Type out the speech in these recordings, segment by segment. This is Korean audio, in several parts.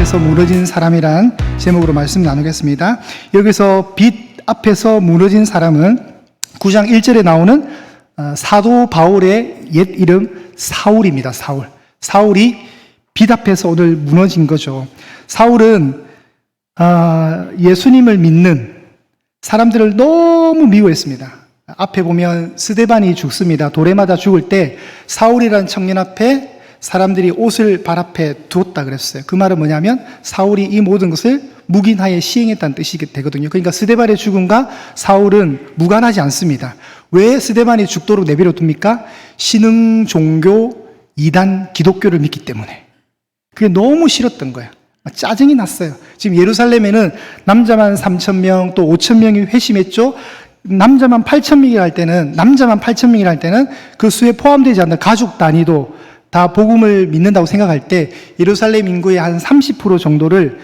앞에서 무너진 사람이란 제목으로 말씀 나누겠습니다. 여기서 빛 앞에서 무너진 사람은 9장 1절에 나오는 사도 바울의 옛 이름 사울입니다. 사울이 빛 앞에서 오늘 무너진 거죠. 사울은 예수님을 믿는 사람들을 너무 미워했습니다. 앞에 보면 스데반이 죽습니다. 돌에 맞아 죽을 때 사울이라는 청년 앞에 사람들이 옷을 발 앞에 두었다 그랬어요. 그 말은 뭐냐면 사울이 이 모든 것을 묵인하에 시행했다는 뜻이 되거든요. 그러니까 스데반의 죽음과 사울은 무관하지 않습니다. 왜 스데반이 죽도록 내버려 둡니까? 신흥 종교 이단 기독교를 믿기 때문에. 그게 너무 싫었던 거예요. 짜증이 났어요. 지금 예루살렘에는 남자만 3,000명 또 5,000명이 회심했죠. 남자만 8,000명이라 할 때는 그 수에 포함되지 않는 가족 단위도 다 복음을 믿는다고 생각할 때 예루살렘 인구의 한 30% 정도를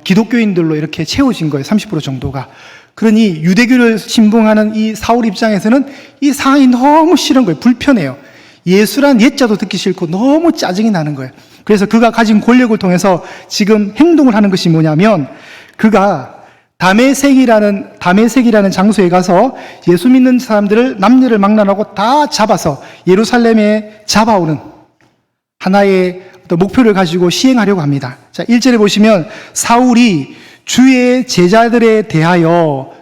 기독교인들로 이렇게 채워진 거예요. 30% 정도가. 그러니 유대교를 신봉하는 이 사울 입장에서는 이 상황이 너무 싫은 거예요. 불편해요. 예수란 옛자도 듣기 싫고 너무 짜증이 나는 거예요. 그래서 그가 가진 권력을 통해서 지금 행동을 하는 것이 뭐냐면 그가 다메섹이라는 장소에 가서 예수 믿는 사람들을 남녀를 막론하고 다 잡아서 예루살렘에 잡아오는 하나의 어떤 목표를 가지고 시행하려고 합니다. 자, 1절에 보시면 사울이 주의 제자들에 대하여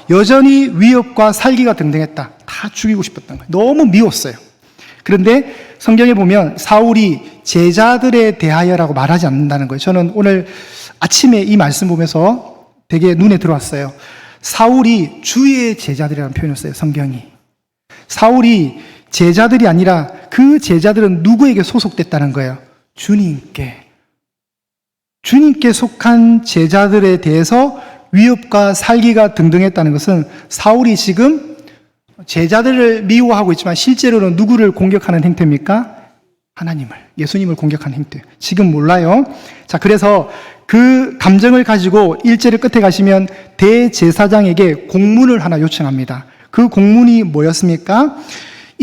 여전히 위협과 살기가 등등했다. 다 죽이고 싶었던 거예요. 너무 미웠어요. 그런데 성경에 보면 사울이 제자들에 대하여라고 말하지 않는다는 거예요. 저는 오늘 아침에 이 말씀 보면서 되게 눈에 들어왔어요. 사울이 주의 제자들이라는 표현을 써요. 성경이. 사울이 제자들이 아니라 그 제자들은 누구에게 소속됐다는 거예요? 주님께 속한 제자들에 대해서 위협과 살기가 등등했다는 것은 사울이 지금 제자들을 미워하고 있지만 실제로는 누구를 공격하는 행태입니까? 하나님을, 예수님을 공격하는 행태. 지금 몰라요. 자, 그래서 그 감정을 가지고 1절 끝에 가시면 대제사장에게 공문을 하나 요청합니다. 그 공문이 뭐였습니까?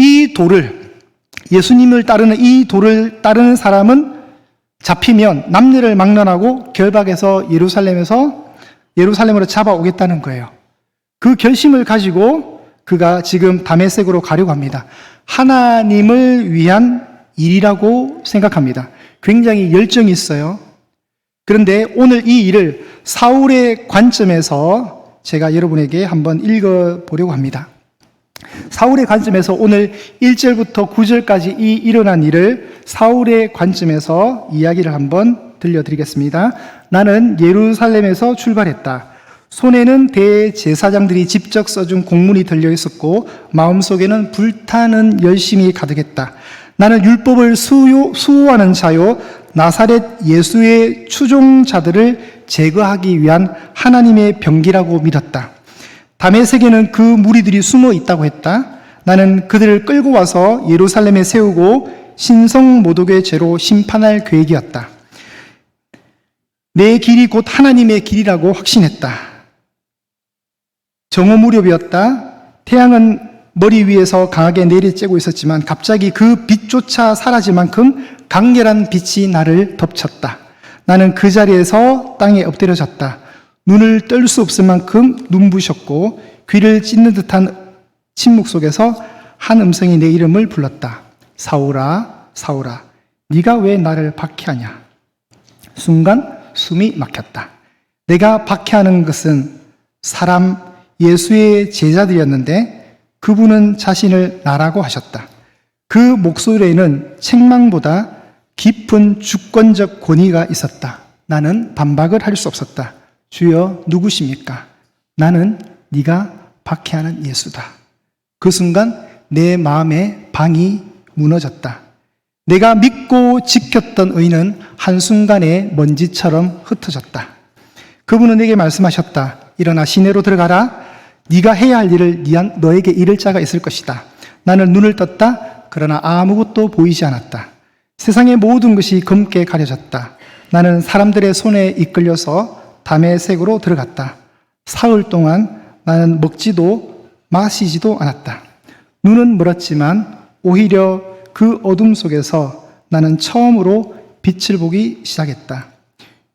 이 돌을, 예수님을 따르는 이 돌을 따르는 사람은 잡히면 남녀를 막론하고 결박해서 예루살렘으로 잡아오겠다는 거예요. 그 결심을 가지고 그가 지금 다메섹으로 가려고 합니다. 하나님을 위한 일이라고 생각합니다. 굉장히 열정이 있어요. 그런데 오늘 이 일을 사울의 관점에서 제가 여러분에게 한번 읽어보려고 합니다. 사울의 관점에서 오늘 1절부터 9절까지 이 일어난 일을 사울의 관점에서 이야기를 한번 들려드리겠습니다. 나는 예루살렘에서 출발했다. 손에는 대제사장들이 직접 써준 공문이 들려 있었고 마음속에는 불타는 열심이 가득했다. 나는 율법을 수호하는 자요 나사렛 예수의 추종자들을 제거하기 위한 하나님의 병기라고 믿었다. 다메섹에는 그 무리들이 숨어 있다고 했다. 나는 그들을 끌고 와서 예루살렘에 세우고 신성 모독의 죄로 심판할 계획이었다. 내 길이 곧 하나님의 길이라고 확신했다. 정오 무렵이었다. 태양은 머리 위에서 강하게 내리쬐고 있었지만 갑자기 그 빛조차 사라질 만큼 강렬한 빛이 나를 덮쳤다. 나는 그 자리에서 땅에 엎드려졌다. 눈을 뗄 수 없을 만큼 눈부셨고 귀를 찢는 듯한 침묵 속에서 한 음성이 내 이름을 불렀다. 사울아, 사울아, 네가 왜 나를 박해하냐? 순간 숨이 막혔다. 내가 박해하는 것은 사람 예수의 제자들이었는데 그분은 자신을 나라고 하셨다. 그 목소리에는 책망보다 깊은 주권적 권위가 있었다. 나는 반박을 할 수 없었다. 주여 누구십니까? 나는 네가 박해하는 예수다. 그 순간 내 마음의 방이 무너졌다. 내가 믿고 지켰던 의는 한순간에 먼지처럼 흩어졌다. 그분은 내게 말씀하셨다. 일어나 시내로 들어가라. 네가 해야 할 일을 너에게 이를 자가 있을 것이다. 나는 눈을 떴다. 그러나 아무것도 보이지 않았다. 세상의 모든 것이 검게 가려졌다. 나는 사람들의 손에 이끌려서 다메섹으로 들어갔다. 사흘 동안 나는 먹지도 마시지도 않았다. 눈은 멀었지만 오히려 그 어둠 속에서 나는 처음으로 빛을 보기 시작했다.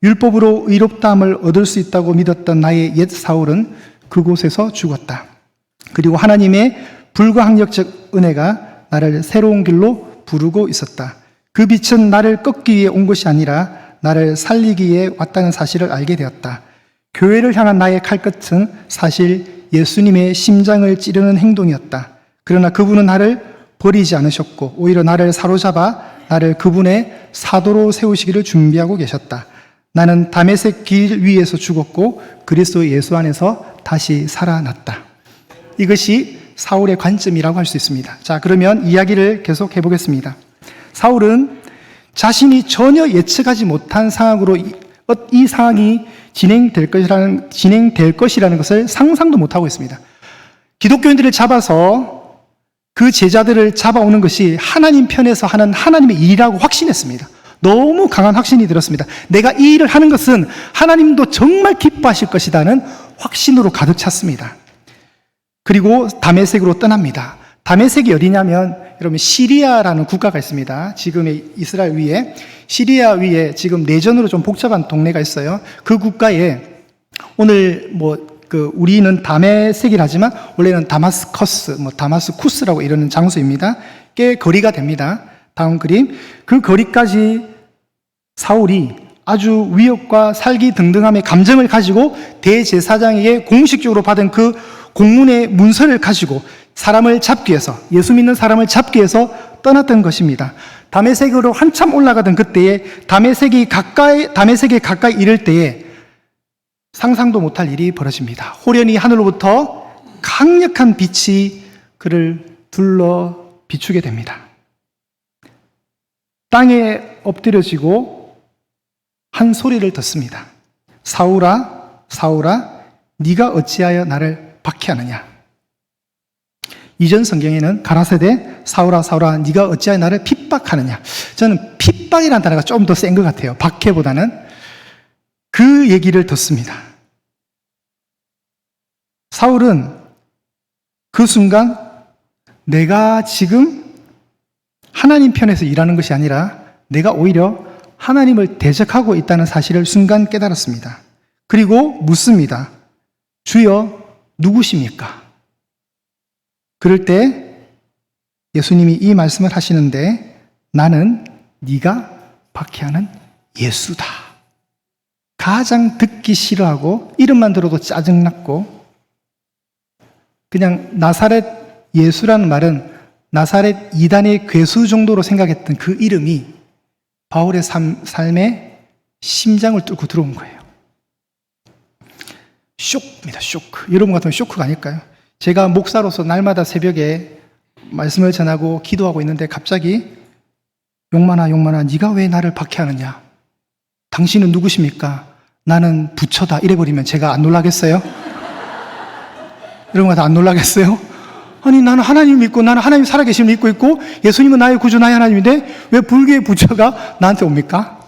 율법으로 의롭다함을 얻을 수 있다고 믿었던 나의 옛 사울은 그곳에서 죽었다. 그리고 하나님의 불가항력적 은혜가 나를 새로운 길로 부르고 있었다. 그 빛은 나를 꺾기 위해 온 것이 아니라 나를 살리기 위해 왔다는 사실을 알게 되었다. 교회를 향한 나의 칼끝은 사실 예수님의 심장을 찌르는 행동이었다. 그러나 그분은 나를 버리지 않으셨고 오히려 나를 사로잡아 나를 그분의 사도로 세우시기를 준비하고 계셨다. 나는 다메섹 길 위에서 죽었고 그리스도 예수 안에서 다시 살아났다. 이것이 사울의 관점이라고 할 수 있습니다. 자, 그러면 이야기를 계속 해보겠습니다. 사울은 자신이 전혀 예측하지 못한 상황으로 이 상황이 진행될 것이라는 것을 상상도 못하고 있습니다. 기독교인들을 잡아서 그 제자들을 잡아오는 것이 하나님 편에서 하는 하나님의 일이라고 확신했습니다. 너무 강한 확신이 들었습니다. 내가 이 일을 하는 것은 하나님도 정말 기뻐하실 것이라는 확신으로 가득 찼습니다. 그리고 다메섹으로 떠납니다. 다메섹이 어디냐면 여러분 시리아라는 국가가 있습니다. 지금의 이스라엘 위에 시리아 위에 지금 내전으로 좀 복잡한 동네가 있어요. 그 국가에 오늘 우리는 다메섹이라 하지만 원래는 다마스커스, 다마스쿠스라고 이러는 장소입니다. 꽤 거리가 됩니다. 다음 그림. 그 거리까지 사울이 아주 위협과 살기등등함의 감정을 가지고 대제사장에게 공식적으로 받은 그 공문의 문서를 가지고 사람을 잡기 위해서, 예수 믿는 사람을 잡기 위해서 떠났던 것입니다. 다메섹으로 한참 올라가던 그때에 다메섹에 가까이 이를 때에 상상도 못할 일이 벌어집니다. 호련히 하늘로부터 강력한 빛이 그를 둘러 비추게 됩니다. 땅에 엎드려지고 한 소리를 듣습니다. 사울아, 사울아, 네가 어찌하여 나를 박해하느냐? 이전 성경에는 가라사대 사울아, 사울아, 네가 어찌하여 나를 핍박하느냐? 저는 핍박이라는 단어가 좀 더 센 것 같아요. 박해보다는. 그 얘기를 듣습니다. 사울은 그 순간 내가 지금 하나님 편에서 일하는 것이 아니라 내가 오히려 하나님을 대적하고 있다는 사실을 순간 깨달았습니다. 그리고 묻습니다. 주여, 누구십니까? 그럴 때 예수님이 이 말씀을 하시는데 나는 네가 박해하는 예수다. 가장 듣기 싫어하고 이름만 들어도 짜증났고 그냥 나사렛 예수라는 말은 나사렛 이단의 괴수 정도로 생각했던 그 이름이 바울의 삶에 심장을 뚫고 들어온 거예요. 쇼크입니다. 쇼크. 여러분 같으면 쇼크가 아닐까요? 제가 목사로서 날마다 새벽에 말씀을 전하고 기도하고 있는데 갑자기 용만아 네가 왜 나를 박해하느냐? 당신은 누구십니까? 나는 부처다 이래버리면 제가 안 놀라겠어요? 여러분 다 안 놀라겠어요? 아니 나는 하나님 믿고 나는 하나님 살아계심을 믿고 있고 예수님은 나의 구주 나의 하나님인데 왜 불교의 부처가 나한테 옵니까?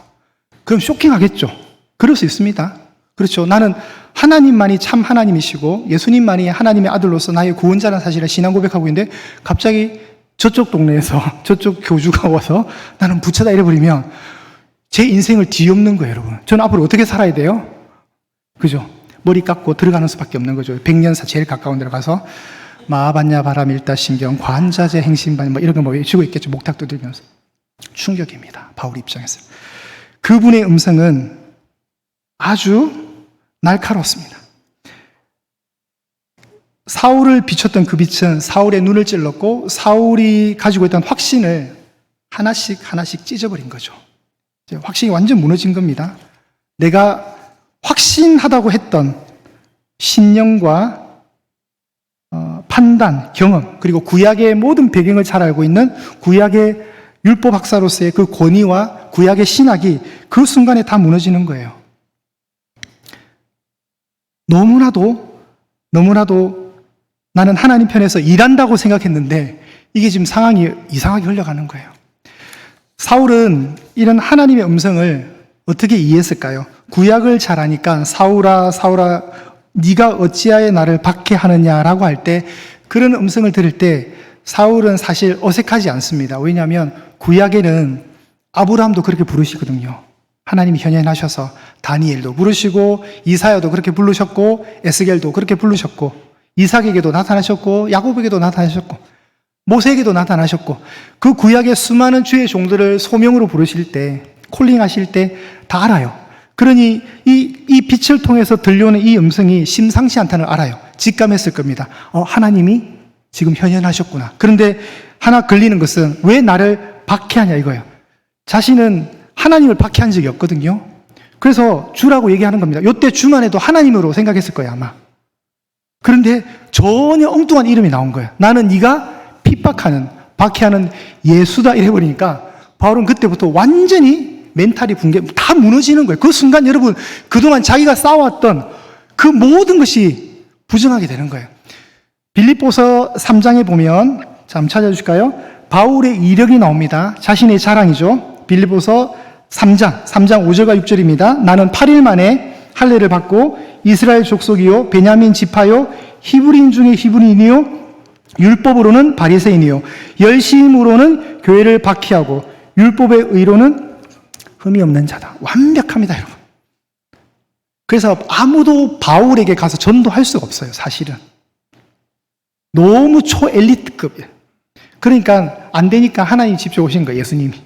그럼 쇼킹하겠죠. 그럴 수 있습니다. 그렇죠. 나는 하나님만이 참 하나님이시고 예수님만이 하나님의 아들로서 나의 구원자라는 사실을 신앙 고백하고 있는데 갑자기 저쪽 동네에서 저쪽 교주가 와서 나는 부처다 이래버리면 제 인생을 뒤엎는 거예요, 여러분. 저는 앞으로 어떻게 살아야 돼요? 그죠? 머리 깎고 들어가는 수밖에 없는 거죠. 백년사 제일 가까운 데로 가서 마반야 바람 일다 신경 관자재 행신반 이런 거 외치고 있겠죠. 목탁도 들면서. 충격입니다. 바울 입장에서. 그분의 음성은 아주 날카로웠습니다. 사울을 비췄던 그 빛은 사울의 눈을 찔렀고 사울이 가지고 있던 확신을 하나씩 찢어버린 거죠. 확신이 완전 무너진 겁니다. 내가 확신하다고 했던 신념과 판단, 경험, 그리고 구약의 모든 배경을 잘 알고 있는 구약의 율법 학사로서의 그 권위와 구약의 신학이 그 순간에 다 무너지는 거예요. 너무나도 나는 하나님 편에서 일한다고 생각했는데 이게 지금 상황이 이상하게 흘러가는 거예요. 사울은 이런 하나님의 음성을 어떻게 이해했을까요? 구약을 잘 아니까 사울아 네가 어찌하여 나를 박해하느냐라고 할 때 그런 음성을 들을 때 사울은 사실 어색하지 않습니다. 왜냐하면 구약에는 아브라함도 그렇게 부르시거든요. 하나님이 현현하셔서 다니엘도 부르시고 이사야도 그렇게 부르셨고 에스겔도 그렇게 부르셨고 이삭에게도 나타나셨고 야곱에게도 나타나셨고 모세에게도 나타나셨고 그 구약의 수많은 주의 종들을 소명으로 부르실 때 콜링하실 때 다 알아요. 그러니 이 빛을 통해서 들려오는 이 음성이 심상치 않다는 걸 알아요. 직감했을 겁니다. 하나님이 지금 현현하셨구나. 그런데 하나 걸리는 것은 왜 나를 박해하냐 이거예요. 자신은 하나님을 박해한 적이 없거든요. 그래서 주라고 얘기하는 겁니다. 이때 주만 해도 하나님으로 생각했을 거예요 아마. 그런데 전혀 엉뚱한 이름이 나온 거예요. 나는 네가 핍박하는 박해하는 예수다 이래버리니까 바울은 그때부터 완전히 멘탈이 다 무너지는 거예요. 그 순간 여러분 그동안 자기가 쌓아왔던 그 모든 것이 부정하게 되는 거예요. 빌립보서 3장에 보면 자, 한번 찾아주실까요? 바울의 이력이 나옵니다. 자신의 자랑이죠. 빌립보서 3장 5절과 6절입니다. 나는 8일 만에 할례를 받고 이스라엘 족속이요 베냐민 지파요 히브리인 중에 히브리인이요 율법으로는 바리새인이요 열심으로는 교회를 박해하고 율법의 의로는 흠이 없는 자다. 완벽합니다, 여러분. 그래서 아무도 바울에게 가서 전도할 수가 없어요, 사실은. 너무 초엘리트급이에요. 그러니까 안 되니까 하나님 직접 오신 거예요, 예수님이.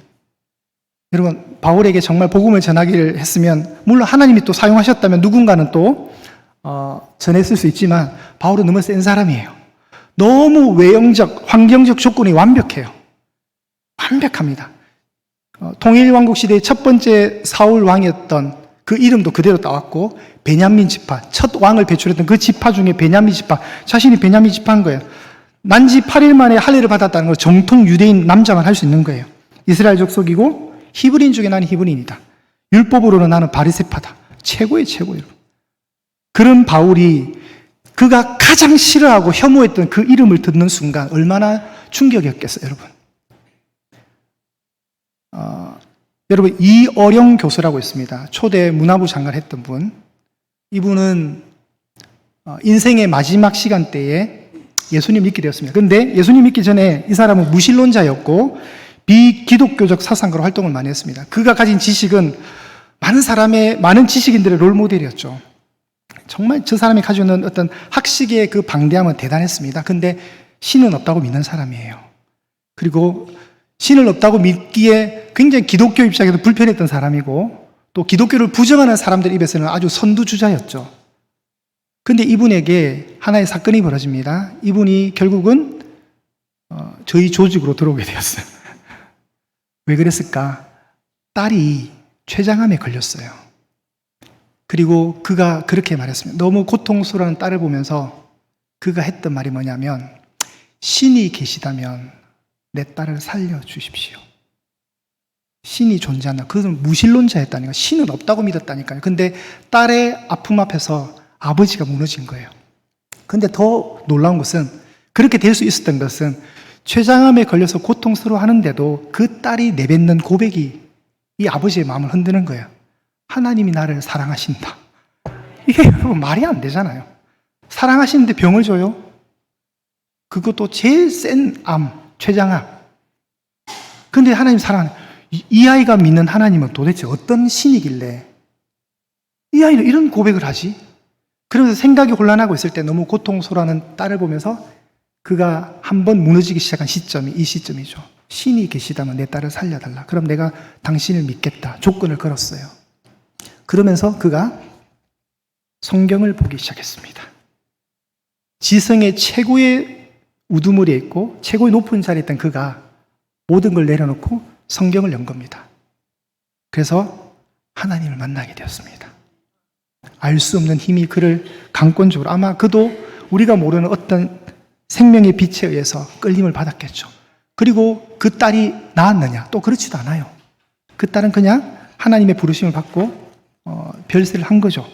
여러분, 바울에게 정말 복음을 전하기를 했으면, 물론 하나님이 또 사용하셨다면 누군가는 또 전했을 수 있지만 바울은 너무 센 사람이에요. 너무 외형적, 환경적 조건이 완벽해요. 완벽합니다. 통일왕국 시대의 첫 번째 사울 왕이었던 그 이름도 그대로 따왔고 베냐민 지파, 첫 왕을 배출했던 그 지파 중에 베냐민 지파, 자신이 베냐민 지파인 거예요. 난지 8일 만에 할례를 받았다는 걸 정통 유대인 남자만 할 수 있는 거예요. 이스라엘 족속이고 히브리인 중에 나는 히브리인이다. 율법으로는 나는 바리새파다. 최고의 최고예요. 그런 바울이 그가 가장 싫어하고 혐오했던 그 이름을 듣는 순간 얼마나 충격이었겠어요, 여러분. 여러분 이어령 교수라고 있습니다. 초대 문화부 장관 했던 분. 이분은 인생의 마지막 시간대에 예수님 믿게 되었습니다. 그런데 예수님 믿기 전에 이 사람은 무신론자였고 비기독교적 사상가로 활동을 많이 했습니다. 그가 가진 지식은 많은 지식인들의 롤모델이었죠. 정말 저 사람이 가지고 있는 어떤 학식의 그 방대함은 대단했습니다. 근데 신은 없다고 믿는 사람이에요. 그리고 신을 없다고 믿기에 굉장히 기독교 입장에서 불편했던 사람이고 또 기독교를 부정하는 사람들 입에서는 아주 선두주자였죠. 그런데 이분에게 하나의 사건이 벌어집니다. 이분이 결국은 저희 조직으로 들어오게 되었어요. 왜 그랬을까? 딸이 췌장암에 걸렸어요. 그리고 그가 그렇게 말했습니다. 너무 고통스러운 딸을 보면서 그가 했던 말이 뭐냐면 신이 계시다면 내 딸을 살려주십시오. 신이 존재한다. 그것은 무신론자였다니까. 신은 없다고 믿었다니까요. 근데 딸의 아픔 앞에서 아버지가 무너진 거예요. 근데 더 놀라운 것은 그렇게 될 수 있었던 것은 췌장암에 걸려서 고통스러워 하는데도 그 딸이 내뱉는 고백이 이 아버지의 마음을 흔드는 거예요. 하나님이 나를 사랑하신다. 이게 여러분 말이 안 되잖아요. 사랑하시는데 병을 줘요? 그것도 제일 센 암, 췌장암. 근데 하나님 사랑하는 이 아이가 믿는 하나님은 도대체 어떤 신이길래 이 아이는 이런 고백을 하지? 그러면서 생각이 혼란하고 있을 때 너무 고통스러워하는 딸을 보면서 그가 한번 무너지기 시작한 시점이 이 시점이죠. 신이 계시다면 내 딸을 살려달라. 그럼 내가 당신을 믿겠다. 조건을 걸었어요. 그러면서 그가 성경을 보기 시작했습니다. 지성의 최고의 우두머리에 있고 최고의 높은 자리에 있던 그가 모든 걸 내려놓고 성경을 연 겁니다. 그래서 하나님을 만나게 되었습니다. 알 수 없는 힘이 그를 강권적으로, 아마 그도 우리가 모르는 어떤 생명의 빛에 의해서 끌림을 받았겠죠. 그리고 그 딸이 낳았느냐? 또 그렇지도 않아요. 그 딸은 그냥 하나님의 부르심을 받고 별세를 한 거죠.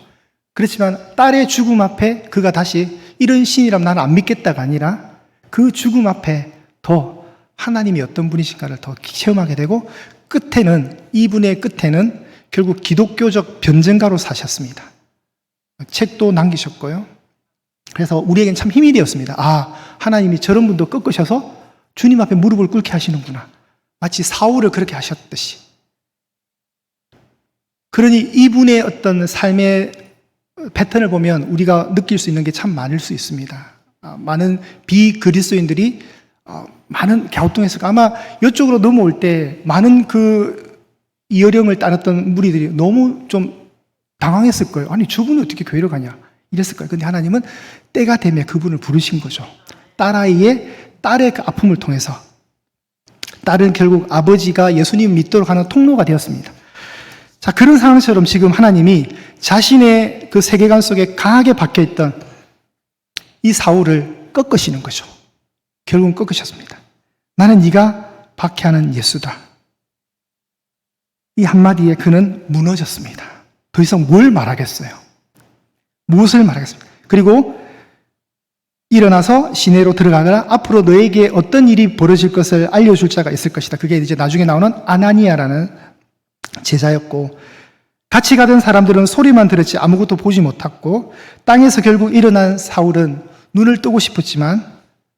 그렇지만 딸의 죽음 앞에 그가 다시 이런 신이라면 나는 안 믿겠다가 아니라 그 죽음 앞에 더 하나님이 어떤 분이신가를 더 체험하게 되고 끝에는, 이분의 끝에는 결국 기독교적 변증가로 사셨습니다. 책도 남기셨고요. 그래서 우리에겐 참 힘이 되었습니다. 아, 하나님이 저런 분도 꺾으셔서 주님 앞에 무릎을 꿇게 하시는구나. 마치 사울을 그렇게 하셨듯이. 그러니 이분의 어떤 삶의 패턴을 보면 우리가 느낄 수 있는 게 참 많을 수 있습니다. 많은 비그리스도인들이 많은 갸우뚱했을 까 아마 이쪽으로 넘어올 때 많은 그 이어령을 따랐던 무리들이 너무 좀 당황했을 거예요. 아니 저분은 어떻게 교회로 가냐 이랬을 거예요. 근데 하나님은 때가 되면 그분을 부르신 거죠. 딸아이의 딸의 그 아픔을 통해서 딸은 결국 아버지가 예수님 믿도록 하는 통로가 되었습니다. 자, 그런 상황처럼 지금 하나님이 자신의 그 세계관 속에 강하게 박혀있던 이 사울을 꺾으시는 거죠. 결국은 꺾으셨습니다. 나는 네가 박해하는 예수다. 이 한마디에 그는 무너졌습니다. 더 이상 뭘 말하겠어요? 무엇을 말하겠습니까? 그리고 일어나서 시내로 들어가거나 앞으로 너에게 어떤 일이 벌어질 것을 알려줄 자가 있을 것이다. 그게 이제 나중에 나오는 아나니아라는 제자였고, 같이 가던 사람들은 소리만 들었지 아무것도 보지 못했고, 땅에서 결국 일어난 사울은 눈을 뜨고 싶었지만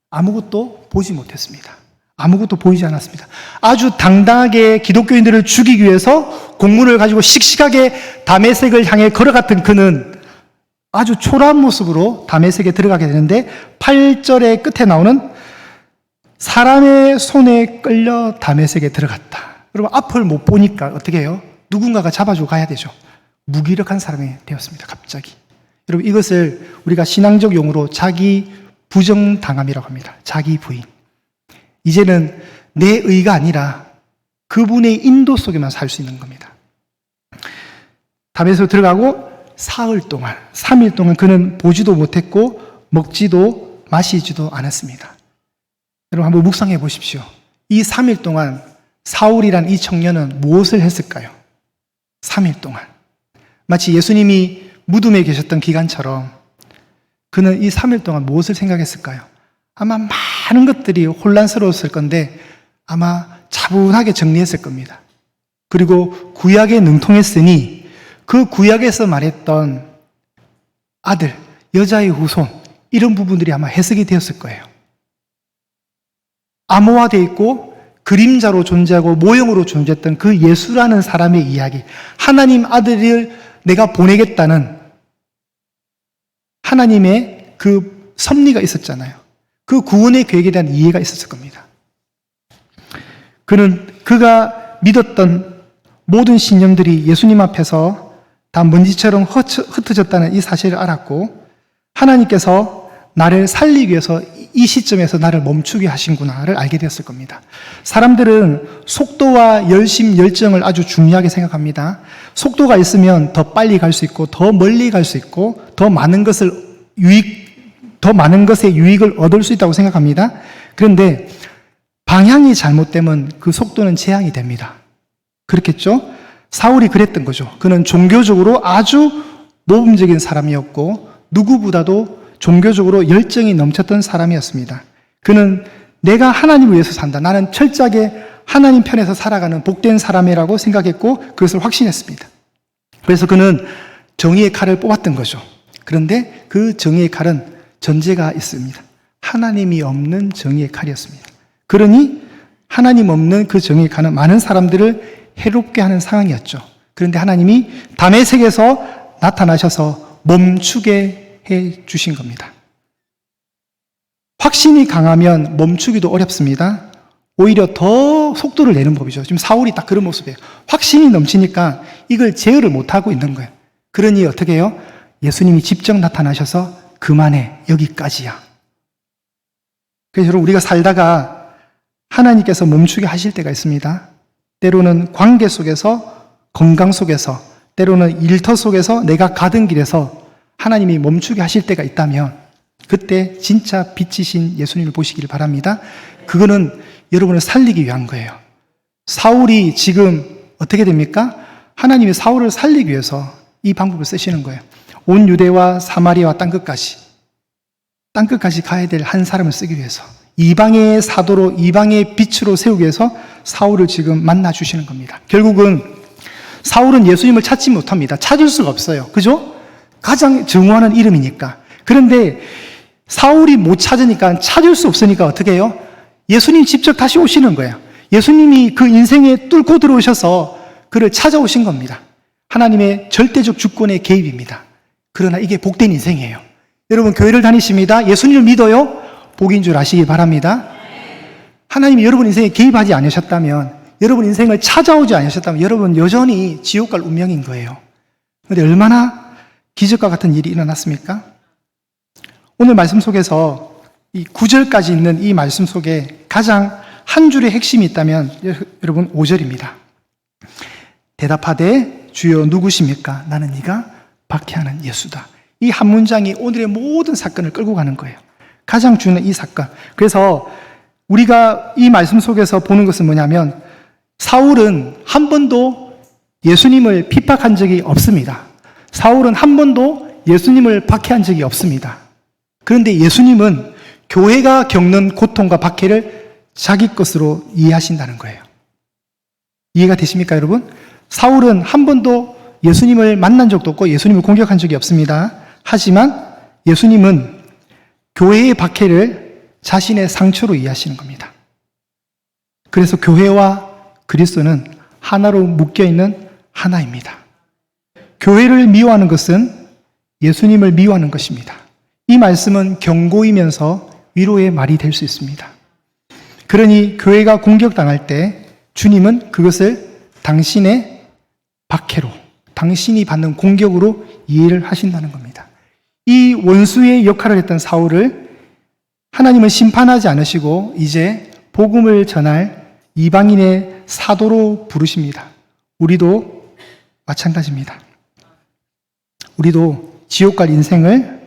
아무것도 보지 못했습니다. 아무것도 보이지 않았습니다. 아주 당당하게 기독교인들을 죽이기 위해서 공문을 가지고 씩씩하게 다메섹을 향해 걸어갔던 그는 아주 초라한 모습으로 다메섹에 들어가게 되는데 8절의 끝에 나오는 사람의 손에 끌려 다메섹에 들어갔다. 여러분 앞을 못 보니까 어떻게 해요? 누군가가 잡아주고 가야 되죠. 무기력한 사람이 되었습니다. 갑자기. 여러분 이것을 우리가 신앙적 용어로 자기 부정당함이라고 합니다. 자기 부인. 이제는 내 의가 아니라 그분의 인도 속에만 살 수 있는 겁니다. 다메섹으로 들어가고 사흘 동안, 3일 동안 그는 보지도 못했고 먹지도 마시지도 않았습니다. 여러분 한번 묵상해 보십시오. 이 3일 동안 사울이란 이 청년은 무엇을 했을까요? 3일 동안. 마치 예수님이 무덤에 계셨던 기간처럼 그는 이 3일 동안 무엇을 생각했을까요? 아마 많은 것들이 혼란스러웠을 건데 아마 차분하게 정리했을 겁니다. 그리고 구약에 능통했으니 그 구약에서 말했던 아들, 여자의 후손 이런 부분들이 아마 해석이 되었을 거예요. 암호화되어 있고 그림자로 존재하고 모형으로 존재했던 그 예수라는 사람의 이야기, 하나님 아들을 내가 보내겠다는 하나님의 그 섭리가 있었잖아요. 그 구원의 계획에 대한 이해가 있었을 겁니다. 그가 믿었던 모든 신념들이 예수님 앞에서 다 먼지처럼 흩어졌다는 이 사실을 알았고, 하나님께서 나를 살리기 위해서 이 시점에서 나를 멈추게 하신구나를 알게 되었을 겁니다. 사람들은 속도와 열심, 열정을 아주 중요하게 생각합니다. 속도가 있으면 더 빨리 갈 수 있고, 더 멀리 갈 수 있고, 더 많은 것의 유익을 얻을 수 있다고 생각합니다. 그런데 방향이 잘못되면 그 속도는 재앙이 됩니다. 그렇겠죠? 사울이 그랬던 거죠. 그는 종교적으로 아주 모범적인 사람이었고 누구보다도 종교적으로 열정이 넘쳤던 사람이었습니다. 그는 내가 하나님을 위해서 산다. 나는 철저하게 하나님 편에서 살아가는 복된 사람이라고 생각했고 그것을 확신했습니다. 그래서 그는 정의의 칼을 뽑았던 거죠. 그런데 그 정의의 칼은 전제가 있습니다. 하나님이 없는 정의의 칼이었습니다. 그러니 하나님 없는 그 정의의 칼은 많은 사람들을 해롭게 하는 상황이었죠. 그런데 하나님이 다메섹에서 나타나셔서 멈추게 해 주신 겁니다. 확신이 강하면 멈추기도 어렵습니다. 오히려 더 속도를 내는 법이죠. 지금 사울이 딱 그런 모습이에요. 확신이 넘치니까 이걸 제어를 못하고 있는 거예요. 그러니 어떻게 해요? 예수님이 직접 나타나셔서 그만해, 여기까지야. 그래서 여러분 우리가 살다가 하나님께서 멈추게 하실 때가 있습니다. 때로는 관계 속에서, 건강 속에서, 때로는 일터 속에서, 내가 가던 길에서 하나님이 멈추게 하실 때가 있다면 그때 진짜 빛이신 예수님을 보시기를 바랍니다. 그거는 여러분을 살리기 위한 거예요. 사울이 지금 어떻게 됩니까? 하나님이 사울을 살리기 위해서 이 방법을 쓰시는 거예요. 온 유대와 사마리아와 땅끝까지 가야 될 한 사람을 쓰기 위해서, 이방의 사도로, 이방의 빛으로 세우기 위해서 사울을 지금 만나주시는 겁니다. 결국은 사울은 예수님을 찾지 못합니다. 찾을 수가 없어요. 그죠? 가장 증오하는 이름이니까. 그런데 사울이 못 찾으니까, 찾을 수 없으니까 어떻게 해요? 예수님 직접 다시 오시는 거예요. 예수님이 그 인생에 뚫고 들어오셔서 그를 찾아오신 겁니다. 하나님의 절대적 주권의 개입입니다. 그러나 이게 복된 인생이에요. 여러분 교회를 다니십니다. 예수님을 믿어요? 복인 줄 아시기 바랍니다. 하나님이 여러분 인생에 개입하지 않으셨다면, 여러분 인생을 찾아오지 않으셨다면 여러분 여전히 지옥 갈 운명인 거예요. 그런데 얼마나 기적과 같은 일이 일어났습니까? 오늘 말씀 속에서 이 9절까지 있는 이 말씀 속에 가장 한 줄의 핵심이 있다면 여러분 5절입니다. 대답하되 주여 누구십니까? 나는 네가 박해하는 예수다. 이 한 문장이 오늘의 모든 사건을 끌고 가는 거예요. 가장 중요한 이 사건. 그래서 우리가 이 말씀 속에서 보는 것은 뭐냐면 사울은 한 번도 예수님을 핍박한 적이 없습니다. 사울은 한 번도 예수님을 박해한 적이 없습니다. 그런데 예수님은 교회가 겪는 고통과 박해를 자기 것으로 이해하신다는 거예요. 이해가 되십니까, 여러분? 사울은 한 번도 예수님을 만난 적도 없고 예수님을 공격한 적이 없습니다. 하지만 예수님은 교회의 박해를 자신의 상처로 이해하시는 겁니다. 그래서 교회와 그리스도는 하나로 묶여있는 하나입니다. 교회를 미워하는 것은 예수님을 미워하는 것입니다. 이 말씀은 경고이면서 위로의 말이 될 수 있습니다. 그러니 교회가 공격당할 때 주님은 그것을 당신의 박해로, 당신이 받는 공격으로 이해를 하신다는 겁니다. 이 원수의 역할을 했던 사울을 하나님은 심판하지 않으시고 이제 복음을 전할 이방인의 사도로 부르십니다. 우리도 마찬가지입니다. 우리도 지옥 갈 인생을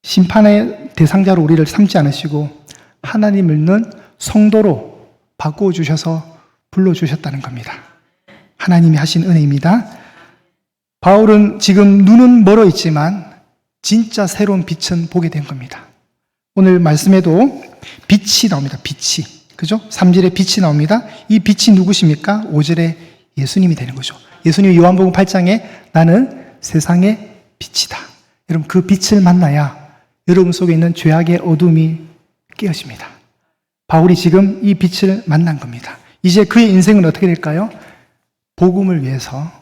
심판의 대상자로 우리를 삼지 않으시고 하나님을 믿는 성도로 바꾸어 주셔서 불러주셨다는 겁니다. 하나님이 하신 은혜입니다. 바울은 지금 눈은 멀어 있지만 진짜 새로운 빛은 보게 된 겁니다. 오늘 말씀에도 빛이 나옵니다. 빛이. 그죠? 3절에 빛이 나옵니다. 이 빛이 누구십니까? 5절에 예수님이 되는 거죠. 예수님이 요한복음 8장에 나는 세상의 빛이다. 여러분 그 빛을 만나야 여러분 속에 있는 죄악의 어둠이 깨어집니다. 바울이 지금 이 빛을 만난 겁니다. 이제 그의 인생은 어떻게 될까요? 복음을 위해서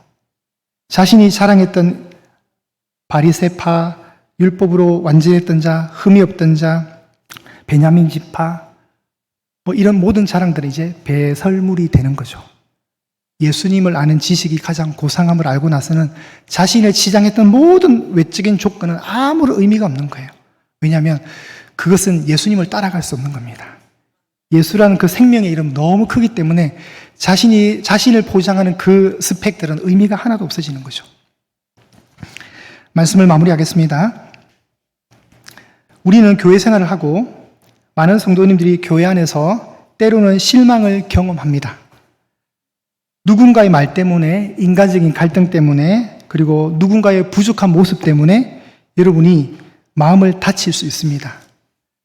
자신이 자랑했던 바리새파, 율법으로 완전했던 자, 흠이 없던 자, 베냐민 지파, 이런 모든 자랑들이 이제 배설물이 되는 거죠. 예수님을 아는 지식이 가장 고상함을 알고 나서는 자신을 치장했던 모든 외적인 조건은 아무런 의미가 없는 거예요. 왜냐하면 그것은 예수님을 따라갈 수 없는 겁니다. 예수라는 그 생명의 이름 너무 크기 때문에 자신을 포장하는 그 스펙들은 의미가 하나도 없어지는 거죠. 말씀을 마무리하겠습니다. 우리는 교회 생활을 하고 많은 성도님들이 교회 안에서 때로는 실망을 경험합니다. 누군가의 말 때문에, 인간적인 갈등 때문에, 그리고 누군가의 부족한 모습 때문에 여러분이 마음을 다칠 수 있습니다.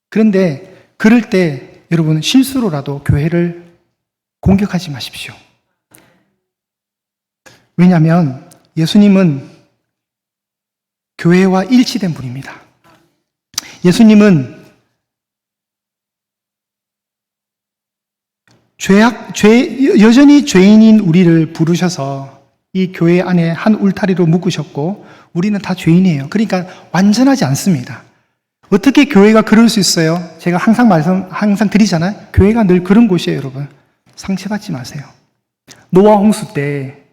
그런데 그럴 때 여러분 실수로라도 교회를 공격하지 마십시오. 왜냐하면 예수님은 교회와 일치된 분입니다. 예수님은 여전히 죄인인 우리를 부르셔서 이 교회 안에 한 울타리로 묶으셨고 우리는 다 죄인이에요. 그러니까 완전하지 않습니다. 어떻게 교회가 그럴 수 있어요? 제가 항상 드리잖아요. 교회가 늘 그런 곳이에요, 여러분. 상처받지 마세요. 노아 홍수 때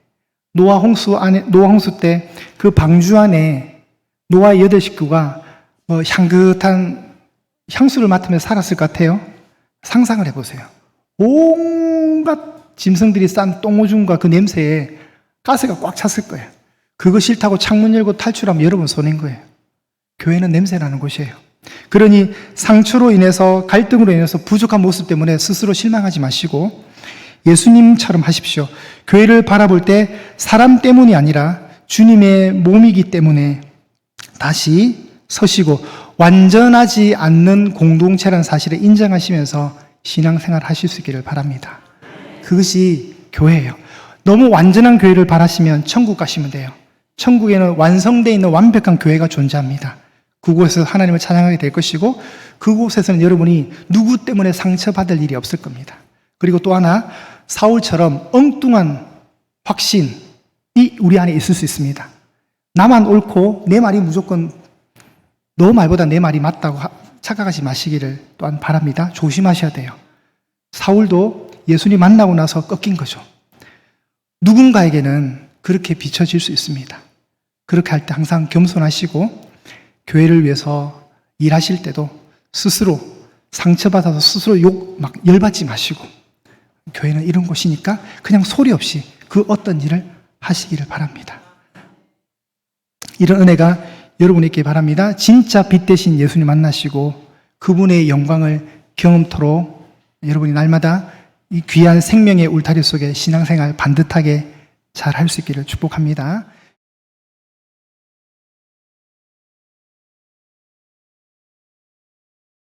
그 방주 안에 노아의 8 식구가 향긋한 향수를 맡으면서 살았을 것 같아요. 상상을 해보세요. 온갖 짐승들이 싼 똥오줌과 그 냄새에 가스가 꽉 찼을 거예요. 그거 싫다고 창문 열고 탈출하면 여러분 손해인 거예요. 교회는 냄새나는 곳이에요. 그러니 상처로 인해서, 갈등으로 인해서 부족한 모습 때문에 스스로 실망하지 마시고 예수님처럼 하십시오. 교회를 바라볼 때 사람 때문이 아니라 주님의 몸이기 때문에 다시 서시고 완전하지 않는 공동체라는 사실을 인정하시면서 신앙생활 하실 수 있기를 바랍니다. 그것이 교회예요. 너무 완전한 교회를 바라시면 천국 가시면 돼요. 천국에는 완성되어 있는 완벽한 교회가 존재합니다. 그곳에서 하나님을 찬양하게 될 것이고 그곳에서는 여러분이 누구 때문에 상처받을 일이 없을 겁니다. 그리고 또 하나, 사울처럼 엉뚱한 확신, 우리 안에 있을 수 있습니다. 나만 옳고 내 말이 무조건 너 말보다 내 말이 맞다고 착각하지 마시기를 또한 바랍니다. 조심하셔야 돼요. 사울도 예수님 만나고 나서 꺾인 거죠. 누군가에게는 그렇게 비춰질 수 있습니다. 그렇게 할 때 항상 겸손하시고 교회를 위해서 일하실 때도 스스로 상처받아서 스스로 막 열받지 마시고 교회는 이런 곳이니까 그냥 소리 없이 그 어떤 일을 하시기를 바랍니다. 이런 은혜가 여러분이 있기 바랍니다. 진짜 빛 대신 예수님 만나시고 그분의 영광을 경험토록 여러분이 날마다 이 귀한 생명의 울타리 속에 신앙생활 반듯하게 잘 할 수 있기를 축복합니다.